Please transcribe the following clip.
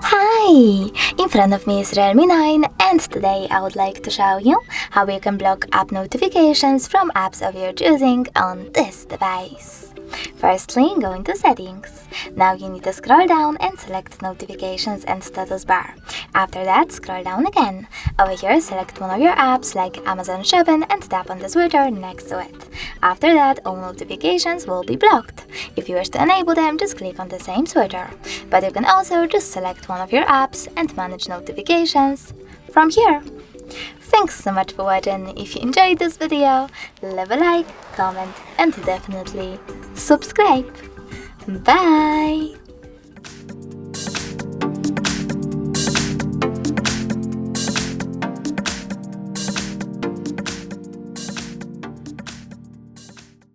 Hi! In front of me is REALME 9 and today I would like to show you how you can block app notifications from apps of your choosing on this device. Firstly, go into Settings. Now you need to scroll down and select Notifications and Status Bar. After that, scroll down again. Over here, select one of your apps like Amazon Shopping and tap on the switcher next to it. After that, all notifications will be blocked. If you wish to enable them, just click on the same switcher. But you can also just select one of your apps and manage notifications from here. Thanks so much for watching. If you enjoyed this video, leave a like, comment and definitely subscribe. Bye!